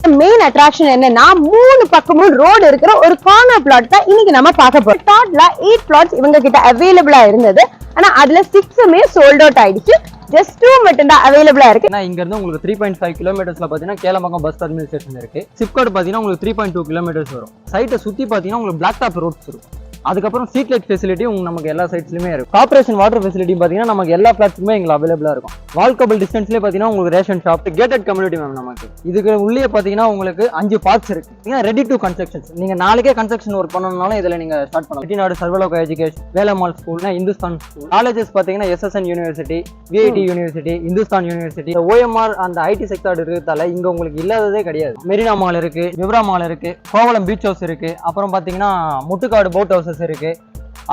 Main attraction என்னன்னா 3 பக்கமும் road இருக்கிற ஒரு கார்னர் பிளாட் தான் இன்னைக்கு நம்ம பார்க்க போறோம். டாட்ல 8 பிளாட்ஸ் இவங்க கிட்ட அவைலபிளா இருந்தது. ஆனா அதுல 6மே சோல்ட் அவுட் ஆயிடுச்சு. ஜஸ்ட் 2 மட்டும் தான் அவைலபிளா இருக்கு. இங்க இருந்து உங்களுக்கு 3.5 கிலோமீட்டர்ஸ்ல பாத்தீங்கன்னா கேளம்பாக்கம் பஸ் டெர்மினல் ஸ்டேஷன் இருக்கு. சிப்காட் பாத்தீங்கன்னா உங்களுக்கு 3.2 கிலோமீட்டர்ஸ் வரும். சைட்டை சுத்தி பாத்தீங்கன்னா உங்களுக்கு பிளாக் டாப் ரோட்ஸ் இருக்கும். அதுக்கப்புறம் ஸ்ட்ரீட் லைட் ஃபெசிலிட்டி நமக்கு எல்லா சைட்ஸ்லயுமே இருக்கும். கார்பரேஷன் வாட்டர் ஃபெசிலிட்டி பாத்தீங்கன்னா நமக்கு எல்லா பிளாட்ஸுமே எங்களுக்கு அவைலபிளா இருக்கும். வால்கபிள் டிஸ்டன்ஸ்லேயே பாத்தீங்கன்னா உங்களுக்கு ration shop, gated community ma'am நமக்கு. இதுக்கு உள்ளே பாத்தீங்கன்னா உங்களுக்கு 5 பார்க்ஸ் இருக்கு. Ready to construction. நீங்க நாளைக்கே கன்ஸ்ட்ரக்ஷன் ஒர்க் பண்ணணும்னாலும் இதுல நீங்க ஸ்டார்ட் பண்ணலாம். செட்டிநாடு சர்வலோக எஜுகேஷன், வேலம்மாள் ஸ்கூல்னா இந்துஸ்தான் ஸ்கூல். காலேஜஸ் பாத்தீங்கன்னா SSN university, VIT university, Hindustan university, OMR அந்த IT செக்டர் இருக்கிறதால இங்க உங்களுக்கு இல்லாததே கிடையாது. மெரினா மால் இருக்கு, விவரா மால் இருக்கு, கோவளம் பீச் ஹவுஸ் இருக்கு, அப்புறம் பாத்தீங்கன்னா முட்டுக்காடு போட் ஹவுசஸ் இருக்கு.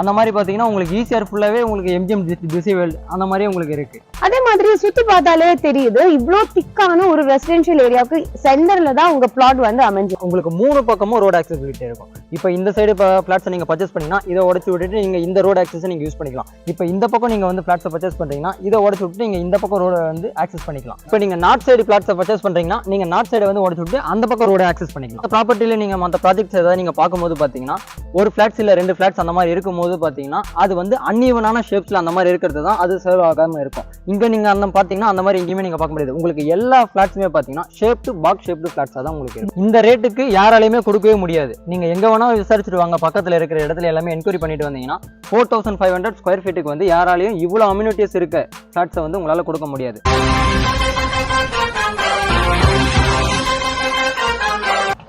அந்த மாதிரி பாத்தீங்கன்னா உங்களுக்கு ஈஸியா ஃபுல்லாவே உங்களுக்கு MGM பிஸி வேர்ல்ட் அந்த மாதிரி உங்களுக்கு இருக்கு. அதே மாதிரி சுத்தி பார்த்தாலே தெரியுது இவ்ளோ திக்கான ஒரு ரெசிடென்ஷியல் ஏரியாவுக்கு சென்டர்ல தான் உங்க பிளாட் வந்து அமைஞ்சு. உங்களுக்கு 3 பக்கமும் ரோட் ஆக்சஸிபிலிட்டி இருக்கும். இப்போ இந்த சைடு பிளாட்ஸ் நீங்க பர்ச்சேஸ் பண்ணீங்கன்னா இதை உடச்சு விட்டுட்டு நீங்க இந்த ரோட் ஆக்சஸ் நீங்க யூஸ் பண்ணிக்கலாம். இப்போ இந்த பக்கம் நீங்க வந்து பிளாட்ஸ் பர்ச்சேஸ் பண்றீங்கன்னா இதை உடச்சு விட்டு நீங்க இந்த பக்கம் ரோட வந்து ஆக்சஸ் பண்ணிக்கலாம். இப்போ நீங்க நார்த் சைடு பிளாட்ஸ் பர்ச்சேஸ் பண்றீங்கன்னா நீங்க நார்த் சைடு வந்து உடச்சு விட்டு அந்த பக்கம் ரோட ஆக்சஸ் பண்ணிக்கலாம். ப்ராப்பர்ட்டில நீங்க மற்ற ப்ராஜெக்ட்ஸ் ஏதாவது நீங்க பார்க்கும்போது பாத்தீங்கன்னா ஒரு பிளாட்ஸ் இல்ல 2 பிளாட்ஸ் அந்த மாதிரி இருக்கும்போது பாத்தீங்கன்னா அது வந்து அன்ஈவனான ஷேப்ஸ்ல அந்த மாதிரி இருக்கிறது தான் அது சர்வ் ஆகாம இருக்கும். இங்க நீங்க அந்த பாத்தீங்கன்னா அந்த மாதிரி எங்கேயுமே நீங்க பார்க்க முடியாது. உங்களுக்கு எல்லா பிளாட்ஸுமே பாத்தீங்கன்னா ஷேப்டு பாக்ஸ் ஷேப்டு பிளாட்ஸா தான் உங்களுக்கு இருக்கும். இந்த ரேட்டுக்கு யாராலையுமே கொடுக்கவே முடியாது. நீங்க எங்க வேணா விசாரிச்சுட்டு வாங்க, பக்கத்துல இருக்கிற இடத்துல எல்லாமே என்கொயரி பண்ணிட்டு வந்தீங்கன்னா 4500 ஸ்கொயர் ஃபீட்டுக்கு வந்து யாராலையும் இவ்வளவு அம்யூனிட்டிஸ் இருக்க பிளாட்ஸை வந்து உங்களால கொடுக்க முடியாது.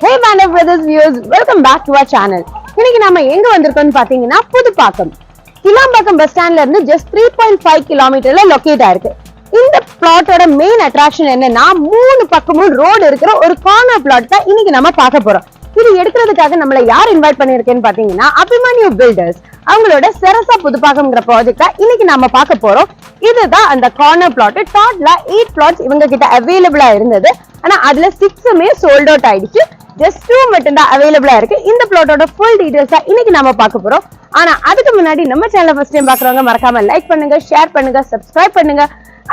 Hey Banner Brothers viewers, welcome back to our channel. இன்னைக்கு நாம எங்க வந்திருக்கோம்னு பாத்தீங்கன்னா புதுப்பாக்கம். கிளாம்பாக்கம் பஸ் ஸ்டாண்ட்ல இருந்து just 3.5 கிலோமீட்டர்ல லொகேட் ஆயிருக்கு. இந்த பிளாட்டோட மெயின் அட்ராக்ஷன் என்னன்னா 3 பக்கமும் ரோடு இருக்கிற ஒரு கார்னர் பிளாட் தான் இன்னைக்கு நம்ம பார்க்க போறோம். இது எடுக்கிறதுக்காக நம்மள யார் இன்வைட் பண்ணிருக்கேன்னு பாத்தீங்கன்னா அபிமன்யு பில்டர்ஸ். அவங்களோட செரசா புதுப்பாக்கம்ங்கிற ப்ராஜெக்டா இன்னைக்கு நாம பார்க்க போறோம். இதுதான் அந்த கார்னர் பிளாட். டாட்ல 8 பிளாட்ஸ் இவங்க கிட்ட அவைலபிளா இருந்தது. ஆனா அதுல 6மே சோல்ட் அவுட் ஆயிடுச்சு. ஜஸ்ட் 2 மட்டும் தான் அவைலபிளா இருக்கு. இந்த பிளாட்டோட ஃபுல் டீடைல்ஸ் தான் இன்னைக்கு நாம பார்க்க போறோம். ஆனா அதுக்கு முன்னாடி நம்ம சேனலை ஃபர்ஸ்ட் டைம் பாக்குறவங்க மறக்காம லைக் பண்ணுங்க, ஷேர் பண்ணுங்க, சப்ஸ்கிரைப் பண்ணுங்க.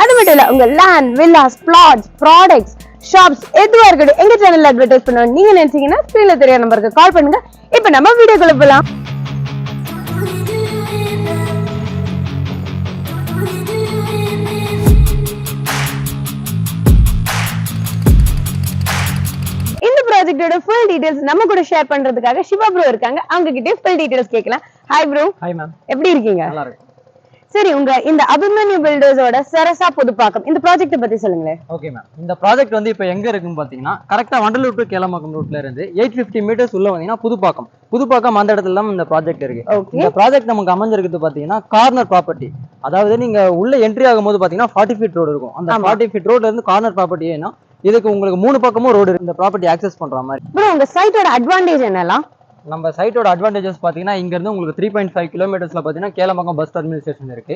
அது மட்டும் இல்ல உங்க land, villas, flats, products, shops எதுவா இருக்கட்டும் எங்க சேனல்ல அட்வர்டைஸ் பண்ணணும் நீங்க நினைச்சீங்கன்னா ஸ்கிரீன்ல தெரிய நம்பருக்கு கால் பண்ணுங்க. இப்ப நம்ம வீடியோக்குள்ள போலாம். இந்த ப்ராஜெக்ட்டோட ஃபுல் டீடைல்ஸ் நம்ம கூட ஷேர் பண்றதுக்காக சிவா ப்ரோ இருக்காங்க. அவங்க கிட்ட ஃபுல் டீடைல்ஸ் கேட்கலாம். Hi bro. Hi ma'am. எப்படி இருக்கீங்க? நல்லா இருக்கு. சரி, உங்க இந்த அபிமன்யு பில்டர்ஸோட செரசா புதுப்பாக்கம் இந்த ப்ராஜெக்ட் பத்தி சொல்லுங்களேன். Okay ma'am. இந்த ப்ராஜெக்ட் வந்து இப்போ எங்க இருக்குன்னு பாத்தீங்கன்னா கரெக்டா வண்டலூர் டு கேளம்பாக்கம் ரூட்ல இருந்து 850 மீட்டர்ஸ் உள்ள வந்தீங்கன்னா புதுப்பாக்கம் அந்த இடத்துல தான் இந்த ப்ராஜெக்ட் இருக்கு. இந்த ப்ராஜெக்ட் நமக்கு அமைஞ்சிருக்குது பாத்தீங்கன்னா கார்னர் ப்ராப்பர்ட்டி. அதாவது நீங்க உள்ள என்ட்ரி ஆகும்போது பாத்தீங்கன்னா 40 ஃபீட் ரோடு இருக்கும். அந்த 40 ஃபீட் ரோட்ல இருந்து கார்னர் ப்ராப்பர்ட்டி ஏன்னா இதுக்கு உங்களுக்கு 3 பக்கமும் ரோடு இருக்கு. இந்த ப்ராப்பர்ட்டி ஆக்சஸ் பண்ற மாதிரி. ப்ரோ, உங்க சைட்டோட அட்வான்டேஜ் என்னலாம்? நம்ம சைட்டோட அட்வான்டேஜஸ் பாத்தீங்கன்னா இங்க இருந்து உங்களுக்கு 3.5 கிலோமீட்டர்ஸ்ல பாத்தீங்கன்னா கேளம்பாக்கம் பஸ் டெர்மினல் ஸ்டேஷன் இருக்கு.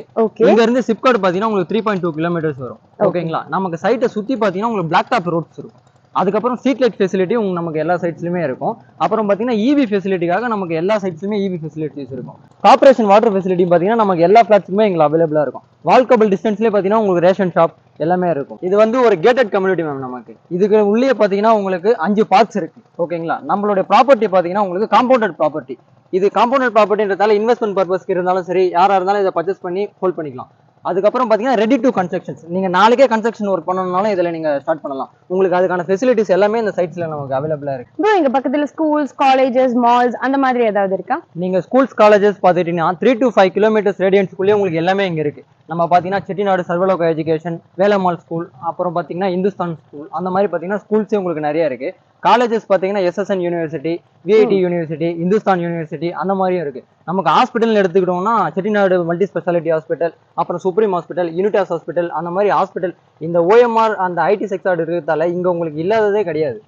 இங்க இருந்து சிப்காட் பாத்தீங்கன்னா உங்களுக்கு 3.2 கிலோமீட்டர்ஸ் வரும். ஓகேங்களா? நமக்கு சைட்டை சுத்தி பாத்தீங்கன்னா உங்களுக்கு பிளாக் டாப் ரோட்ஸ் இருக்கும். அதுக்கப்புறம் ஸ்ட்ரீட் லைட் ஃபெசிலிட்டி நமக்கு எல்லா சைட்ஸ்லயுமே இருக்கும். அப்புறம் பாத்தீங்கன்னா EV ஃபெசிலிட்டிக்காக நமக்கு எல்லா சைட்ஸ்லயுமே EV ஃபெசிலிட்டிஸ் இருக்கும். கார்பரேஷன் வாட்டர் ஃபெசிலிட்டி பாத்தீங்கன்னா நமக்கு எல்லா பிளாட்ஸுமே எங்களுக்கு அவைலபிளா இருக்கும். வால்கபிள் டிஸ்டன்ஸ்லேயே பாத்தீங்கன்னா உங்களுக்கு ரேஷன் ஷாப் எல்லாமே இருக்கும். இது வந்து ஒரு கேட்டட் கம்யூனிட்டி மேம் நமக்கு. இதுக்கு உள்ளே பாத்தீங்கன்னா உங்களுக்கு 5 பார்க்ஸ் இருக்கு. ஓகேங்களா? நம்மளுடைய ப்ராப்பர்ட்டி பாத்தீங்கன்னா உங்களுக்கு காம்பவுண்டட் ப்ராப்பர்ட்டி. இது காம்பவுண்டட் ப்ராப்பர்ட்டின்றதால இன்வெஸ்ட்மெண்ட் பர்பஸ்க்கு இருந்தாலும் சரி, யாரா இருந்தாலும் இதை பர்ச்சேஸ் பண்ணி ஹோல்ட் பண்ணிக்கலாம். அதுக்கப்புறம் பாத்தீங்கன்னா ரெடி டு கன்ஸ்ட்ரக்ஷன். நீங்க நாளைக்கே கன்ஸ்ட்ரக்ஷன் ஒர்க் பண்ணணும்னாலும் இதுல நீங்க ஸ்டார்ட் பண்ணலாம். உங்களுக்கு அதுக்கான ஃபெசிலிட்டிஸ் எல்லாமே இந்த சைட்ஸ்ல நமக்கு அவைலபிளா இருக்கு. ப்ரோ, இங்க பக்கத்துல ஸ்கூல்ஸ், காலேஜஸ், மால்ஸ் அந்த மாதிரி ஏதாவது இருக்கா? நீங்க ஸ்கூல்ஸ், காலேஜஸ் பாத்துட்டீங்கன்னா 3 to 5 கிலோமீட்டர்ஸ் ரேடியன்ஸ்க்குள்ளே உங்களுக்கு எல்லாமே இங்க இருக்கு. நம்ம பாத்தீங்கன்னா செட்டிநாடு சர்வலோக எஜுகேஷன், வேலம்மாள் ஸ்கூல், அப்புறம் பாத்தீங்கன்னா இந்துஸ்தான் ஸ்கூல், அந்த மாதிரி பாத்தீங்கன்னா ஸ்கூல்ஸே உங்களுக்கு நிறைய இருக்கு. காலேஜஸ் பாத்தீங்கன்னா SSN university, VIT university, Hindustan university அந்த மாதிரியும் இருக்கு. நமக்கு ஹாஸ்பிட்டல் எடுத்துக்கிட்டோம்னா செட்டிநாடு மல்டி ஸ்பெஷாலிட்டி ஹாஸ்பிட்டல், அப்புறம் சுப்ரீம் ஹாஸ்பிட்டல், யூனிட்டாஸ் ஹாஸ்பிட்டல் அந்த மாதிரி ஹாஸ்பிட்டல் இந்த OMR அந்த IT செக்டர் இருக்கிறதால இங்க உங்களுக்கு இல்லாததே கிடையாது.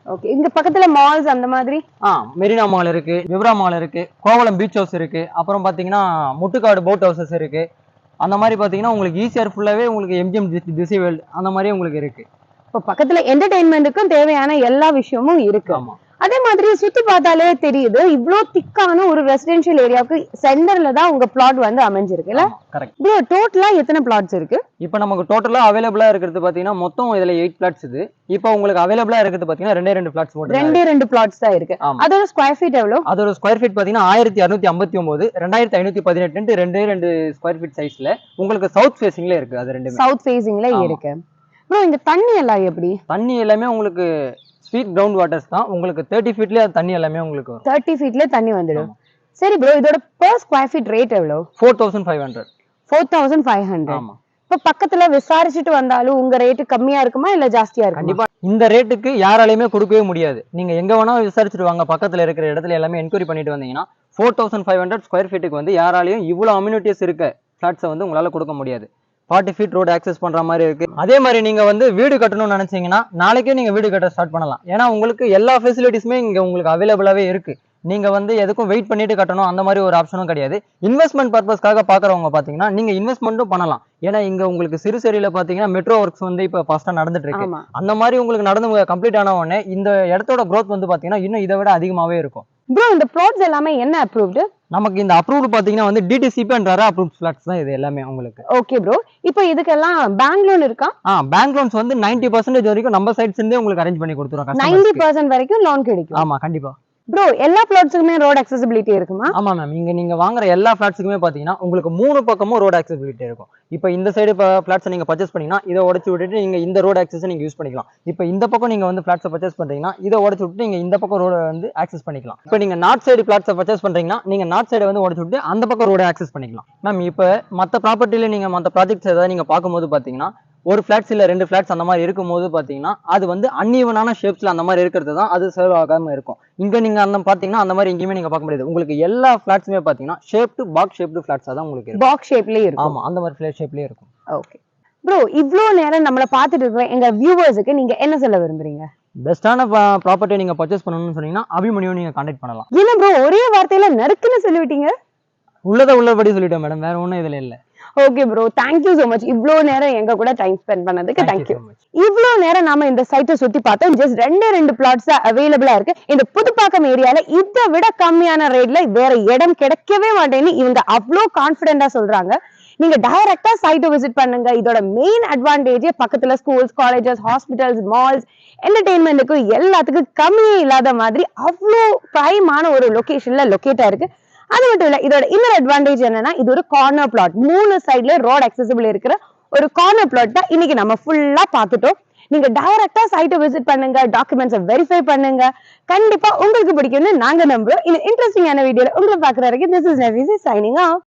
ஓகே, இங்க பக்கத்துல மால்ஸ் அந்த மாதிரி மெரினா மால் இருக்கு, விவரா மால் இருக்கு, கோவளம் பீச் ஹவுஸ் இருக்கு, அப்புறம் பாத்தீங்கன்னா முட்டுக்காடு போட் ஹவுசஸ் இருக்கு. அந்த மாதிரி பாத்தீங்கன்னா உங்களுக்கு ஈஸியா ஃபுல்லாவே உங்களுக்கு MGM பிஸி வேர்ல்ட் அந்த மாதிரி உங்களுக்கு இருக்கு. இப்போ பக்கத்துல என்டர்டெயின்மெண்ட்டுக்கும் தேவையான எல்லா விஷயமும் இருக்கு. அதே மாதிரி சுத்தி பார்த்தாலே தெரியுது இவ்ளோ திக்கான ஒரு ரெசிடென்ஷியல் ஏரியாவுக்கு சென்டர்ல தான் உங்க பிளாட் வந்து அமைஞ்சிருக்குல்ல. கரெக்ட் ப்ரோ டோட்டலா எத்தனை பிளாட்ஸ் இருக்கு? இப்போ நமக்கு டோட்டலா அவைலபிளா இருக்கிறது பாத்தீங்கன்னா மொத்தம் இதுல 8 பிளாட்ஸ் இது. இப்போ உங்களுக்கு அவைலபிளா இருக்கிறது பாத்தீங்கன்னா 2 பிளாட்ஸ் மட்டும். 2 பிளாட்ஸ் தான் இருக்கு. அதோட ஸ்கொயர் ஃபீட் எவ்வளவு? அதோட ஸ்கொயர் ஃபீட் பாத்தீங்கன்னா 1659 2518 2 ஸ்கொயர் ஃபீட் சைஸ்ல உங்களுக்கு சவுத் ஃபேசிங்ல இருக்கு. அது ரெண்டுமே சவுத் ஃபேசிங்ல இருக்கு. ப்ரோ இந்த தண்ணி எல்லாம் எப்படி? தண்ணி எல்லாமே உங்களுக்கு ஸ்வீட் கிரவுண்ட் வாட்டர்ஸ் தான். உங்களுக்கு 30 ஃபீட்லயே தண்ணி எல்லாமே உங்களுக்கு வரும். 30 ஃபீட்ல தண்ணி வந்துடும். சரி ப்ரோ இதோட per ஸ்கொயர் ஃபீட் ரேட் எவ்வளவு? 4500. 4500. ஆமா. இப்ப பக்கத்துல விசாரிச்சுட்டு வந்தாலும் உங்க ரேட் கம்மியா இருக்குமா இல்ல ஜாஸ்தியா இருக்குமா? கண்டிப்பா இந்த ரேட்டுக்கு யாராலையுமே கொடுக்கவே முடியாது. நீங்க எங்க வேணாலும் விசாரிச்சுட்டு வாங்க, பக்கத்துல இருக்கிற இடத்துல எல்லாமே என்கொயரி பண்ணிட்டு வந்தீங்கன்னா 4500 ஸ்கொயர் ஃபீட்டுக்கு வந்து யாராலையும் இவ்வளவு அம்யூனிட்டிஸ் இருக்க பிளாட்ஸை வந்து உங்களால கொடுக்க முடியாது. 40 ஃபீட் ரோடு ஆக்சஸ் பண்ற மாதிரி இருக்கு. அதே மாதிரி நீங்க வந்து வீடு கட்டணும்னு நினைச்சீங்கன்னா நாளைக்கே நீங்க வீடு கட்ட ஸ்டார்ட் பண்ணலாம். ஏன்னா உங்களுக்கு எல்லா ஃபெசிலிட்டிஸுமே இங்க உங்களுக்கு அவைலபிளாவே இருக்கு. நீங்க வந்து எதுக்கும் வெயிட் பண்ணிட்டு கட்டணும் அந்த மாதிரி ஒரு ஆப்ஷனும் கிடையாது. இன்வெஸ்ட்மெண்ட் பர்பஸ்க்காக பாக்குறவங்க பாத்தீங்கன்னா நீங்க இன்வெஸ்ட்மெண்ட்டும் பண்ணலாம். ஏன்னா இங்க உங்களுக்கு சிறுசேரியில பாத்தீங்கன்னா மெட்ரோ ஒர்க்ஸ் வந்து இப்ப ஃபாஸ்டா நடந்துட்டு இருக்கு. அந்த மாதிரி உங்களுக்கு நடந்து கம்ப்ளீட் ஆன உடனே இந்த இடத்தோட growth வந்து பாத்தீங்கன்னா இன்னும் இதை விட அதிகமாவே இருக்கும். ப்ரோ இந்த ப்ளாட்ஸ் எல்லாமே என்ன அப்ரூவ்டு? நமக்கு இந்த அப்ரூவ்டு பாத்தீங்கன்னா வந்து DTCP and RERA approved flats தான் இது எல்லாமே உங்களுக்கு. ஓகே ப்ரோ இப்போ இதுக்கெல்லாம் பேங்க் லோன் இருக்கா? பேங்க் லோன்ஸ் வந்து 90% வரைக்கும் நம்ம சைட்ஸ் இருந்தே உங்களுக்கு அரேஞ்ச் பண்ணி கொடுத்துறோம். 90% வரைக்கும் லோன் கிடைக்கும். ஆமா கண்டிப்பா. ப்ரோ எல்லா பிளாட்ஸ்க்குமே ரோட் அக்சஸிபிலிட்டி இருக்குமா? ஆமா மேம். இங்க நீங்க வாங்குற எல்லா பிளாட்ஸ்க்குமே பாத்தீங்கன்னா உங்களுக்கு 3 பக்கமும் ரோட் அக்சஸிபிலிட்டி இருக்கும். இப்போ இந்த சைடு பிளாட்ஸ் நீங்க பர்ச்சேஸ் பண்ணீங்கன்னா இதை உடைச்சு விட்டுட்டு நீங்க இந்த ரோட் ஆக்சஸ் நீங்க யூஸ் பண்ணிக்கலாம். இப்போ இந்த பக்கம் நீங்க வந்து பிளாட்ஸ் பர்ச்சேஸ் பண்றீங்கன்னா இதை உடைச்சு விட்டு நீங்க இந்த பக்கம் ரோட வந்து ஆக்சஸ் பண்ணிக்கலாம். இப்போ நீங்க நார்த் சைடு பிளாட்ஸ் பர்ச்சேஸ் பண்றீங்கன்னா நீங்க நார்த் சைடு வந்து உடைச்சு விட்டு அந்த பக்கம் ரோட ஆக்சஸ் பண்ணிக்கலாம். மேம் இப்போ மற்ற ப்ராப்பர்ட்டில நீங்க மற்ற ப்ராஜெக்ட்ஸ் ஏதாவது நீங்க பார்க்கும்போது பாத்தீங்கன்னா ஒரு ஃபிளாட்ஸ் இல்ல 2 ஃபிளாட்ஸ் அந்த மாதிரி இருக்கும்போது பாத்தீங்கன்னா அது வந்து அன்ஈவனான ஷேப்ஸ்ல அந்த மாதிரி இருக்கிறது தான் அது சர்வ் ஆகாம இருக்கும். இங்க நீங்க அந்த பாத்தீங்கன்னா அந்த மாதிரி எங்கேயுமே நீங்க பார்க்க முடியாது. உங்களுக்கு எல்லா ஃபிளாட்ஸுமே பாத்தீங்கன்னா ஷேப்டு பாக்ஸ் ஷேப்டு ஃபிளாட்ஸா தான் உங்களுக்கு இருக்கும். பாக்ஸ் ஷேப்லயே இருக்கும். ஆமா அந்த மாதிரி ஃபிளாட் ஷேப்லயே இருக்கும். ஓகே ப்ரோ இவ்ளோ நேரம் நம்மள பார்த்துட்டு இருக்கிற எங்க வியூவர்ஸ்க்கு நீங்க என்ன சொல்ல விரும்புறீங்க? பெஸ்டான ப்ராப்பர்ட்டி நீங்க பர்ச்சேஸ் பண்ணணும்னு சொன்னீங்கன்னா அபிமன்யுவை நீங்க கான்டாக்ட் பண்ணலாம். என்ன ப்ரோ ஒரே வார்த்தையில நறுக்குன்னு சொல்லிவிட்டீங்க? உள்ளபடி சொல்லிட்டேன் மேடம், வேற ஒண்ணும் இதுல இல்ல. Okay bro thank you so much இவ்ளோ நேரம் எங்க கூட டைம் ஸ்பெண்ட் பண்ணதுக்கு தேங்க்யூ. இவ்ளோ நேரம் நாம இந்த சைட்டை சுத்தி பார்த்தோம். ஜஸ்ட் 2 பிளாட்ஸ் அவைலபிளா இருக்கு இந்த புதுப்பாக்கம் ஏரியால. இதை விட கம்மியான ரேட்ல வேற இடம் கிடைக்கவே மாட்டேன்னு இவங்க அவ்வளோ கான்பிடென்டா சொல்றாங்க. நீங்க டைரக்டா சைட்டை விசிட் பண்ணுங்க. இதோட மெயின் அட்வான்டேஜ் பக்கத்துல ஸ்கூல்ஸ், காலேஜஸ், ஹாஸ்பிட்டல்ஸ், மால்ஸ், என்டர்டெயின்மெண்ட்டுக்கு எல்லாத்துக்கும் கம்மியே இல்லாத மாதிரி அவ்வளோ பிரைமான ஒரு லொகேஷன்ல லொகேட்டா இருக்கு. அது மட்டும் இல்ல இதோட இன்னொரு அட்வான்டேஜ் என்னன்னா இது ஒரு கார்னர் பிளாட். 3 சைட்ல ரோட் அக்சஸிபிள் இருக்கிற ஒரு கார்னர் பிளாட் தான் இன்னைக்கு நம்ம ஃபுல்லா பார்த்துட்டோம். நீங்க டைரக்டா சைட்டை விசிட் பண்ணுங்க, டாக்குமெண்ட்ஸை வெரிஃபை பண்ணுங்க. கண்டிப்பா உங்களுக்கு பிடிக்கும்னு நாங்க நம்புறோம். இந்த இன்ட்ரெஸ்டிங்கான வீடியோல உங்களை பாக்குற வரைக்கும் this is Nawaz signing off.